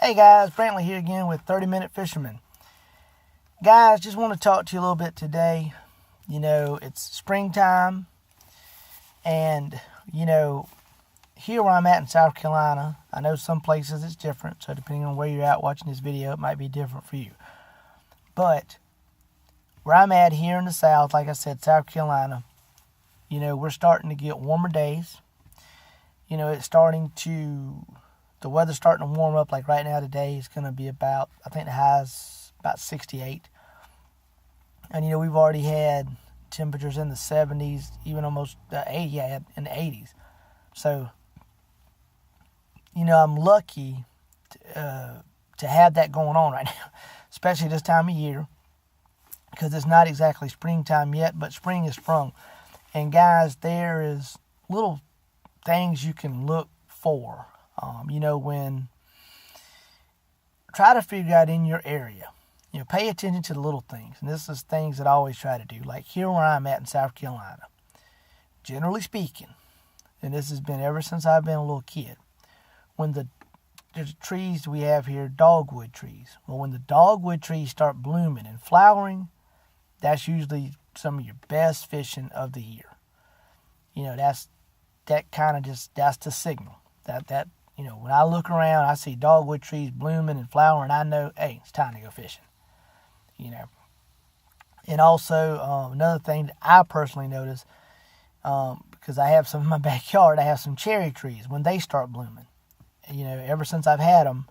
Hey guys, Brantley here again with 30 Minute Fisherman. Guys, just want to talk to you a little bit today. It's springtime, and here where I'm at in South Carolina, I know some places it's different, so depending on where you're at watching this video, it might be different for you. But where I'm at here in the South, like I said, South Carolina, we're starting to get warmer days. The weather's starting to warm up. Like right now today, it's going to be about, I think the high's about 68. And, we've already had temperatures in the 70s, even almost 80, in the 80s. So, I'm lucky to have that going on right now, especially this time of year, because it's not exactly springtime yet, but spring is sprung. And guys, there is little things you can look for. Try to figure out in your area, pay attention to the little things. And this is things that I always try to do. Like here where I'm at in South Carolina, generally speaking, and this has been ever since I've been a little kid, there's trees we have here, dogwood trees. Well, when the dogwood trees start blooming and flowering, that's usually some of your best fishing of the year. That's the signal. When I look around, I see dogwood trees blooming and flowering, I know, hey, it's time to go fishing. And also, another thing that I personally notice, because I have some in my backyard, I have some cherry trees. When they start blooming, ever since I've had them,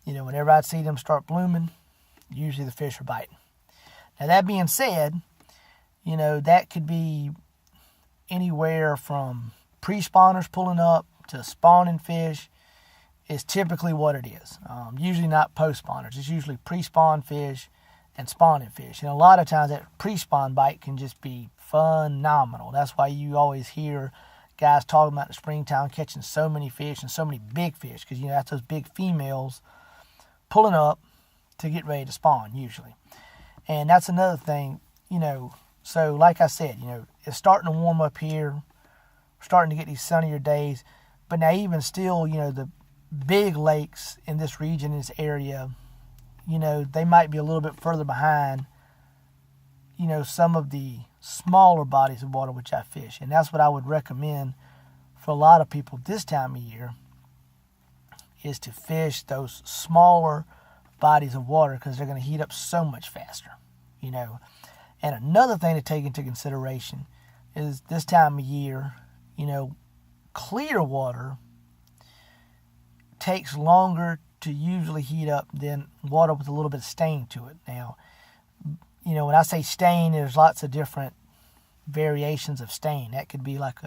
whenever I see them start blooming, usually the fish are biting. Now, that being said, that could be anywhere from pre-spawners pulling up to spawning fish is typically what it is. Usually not post-spawners. It's usually pre-spawn fish and spawning fish. And a lot of times that pre-spawn bite can just be phenomenal. That's why you always hear guys talking about the springtime catching so many fish and so many big fish, because that's those big females pulling up to get ready to spawn usually. And that's another thing, so like I said, it's starting to warm up here. We're starting to get these sunnier days. But now even still, the big lakes in this region, in this area, they might be a little bit further behind, some of the smaller bodies of water which I fish. And that's what I would recommend for a lot of people this time of year, is to fish those smaller bodies of water, because they're going to heat up so much faster, And another thing to take into consideration is this time of year, clear water takes longer to usually heat up than water with a little bit of stain to it. Now, when I say stain, there's lots of different variations of stain. That could be like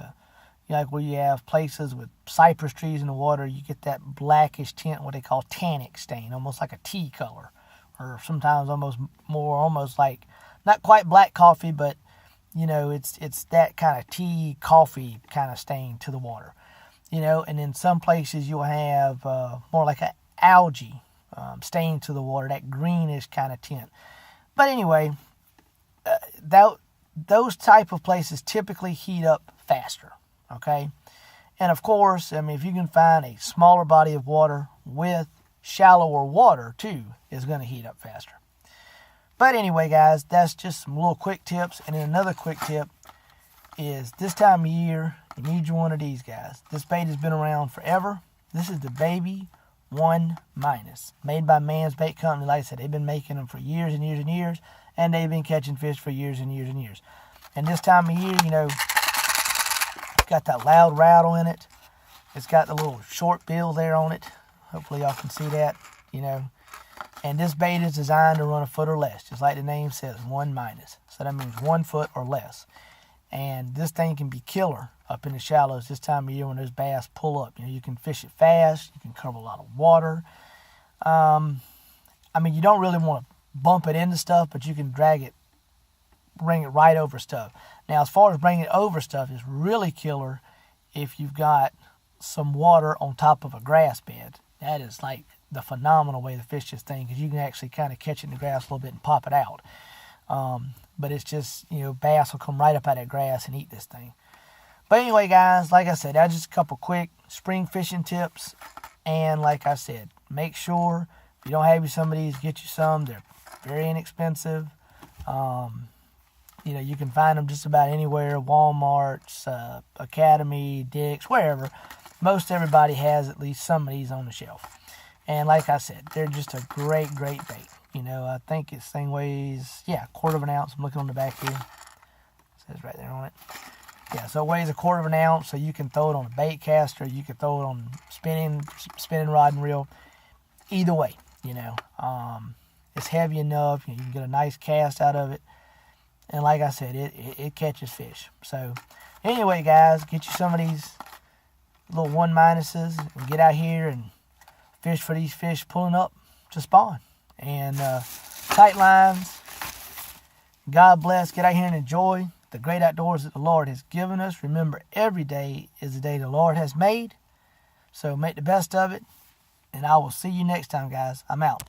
where you have places with cypress trees in the water, you get that blackish tint, what they call tannic stain, almost like a tea color, or sometimes almost like, not quite black coffee, but it's that kind of tea, coffee kind of stain to the water. And in some places you'll have more like an algae stain to the water, that greenish kind of tint. But anyway, those type of places typically heat up faster, okay? And of course, if you can find a smaller body of water with shallower water too, is going to heat up faster. But anyway, guys, that's just some little quick tips. And then another quick tip is this time of year, you need you one of these guys. This bait has been around forever. This is the Baby 1 Minus, made by Man's Bait Company. Like I said, they've been making them for years and years and years, and they've been catching fish for years and years and years. And this time of year, it's got that loud rattle in it. It's got the little short bill there on it. Hopefully y'all can see that, And this bait is designed to run a foot or less, just like the name says, 1 minus. So that means 1 foot or less. And this thing can be killer up in the shallows this time of year when those bass pull up. You can fish it fast. You can cover a lot of water. You don't really want to bump it into stuff, but you can bring it right over stuff. Now, as far as bringing it over stuff, it's really killer if you've got some water on top of a grass bed. That is like the phenomenal way to fish this thing, because you can actually kind of catch it in the grass a little bit and pop it out. But it's just, bass will come right up out of that grass and eat this thing. But anyway, guys, like I said, that's just a couple quick spring fishing tips. And like I said, make sure if you don't have some of these, get you some. They're very inexpensive. You can find them just about anywhere, Walmart's, Academy, Dick's, wherever. Most everybody has at least some of these on the shelf. And like I said, they're just a great bait. I think this thing weighs, a quarter of an ounce. I'm looking on the back here. It says right there on it. Yeah, so it weighs a quarter of an ounce, so you can throw it on a bait caster. You can throw it on spinning rod and reel. Either way, it's heavy enough. You can get a nice cast out of it. And like I said, it catches fish. So anyway, guys, get you some of these little 1-minuses and get out here and fish for these fish pulling up to spawn. And tight lines. God bless. Get out here and enjoy the great outdoors that the Lord has given us. Remember, every day is the day the Lord has made. So make the best of it. And I will see you next time, guys. I'm out.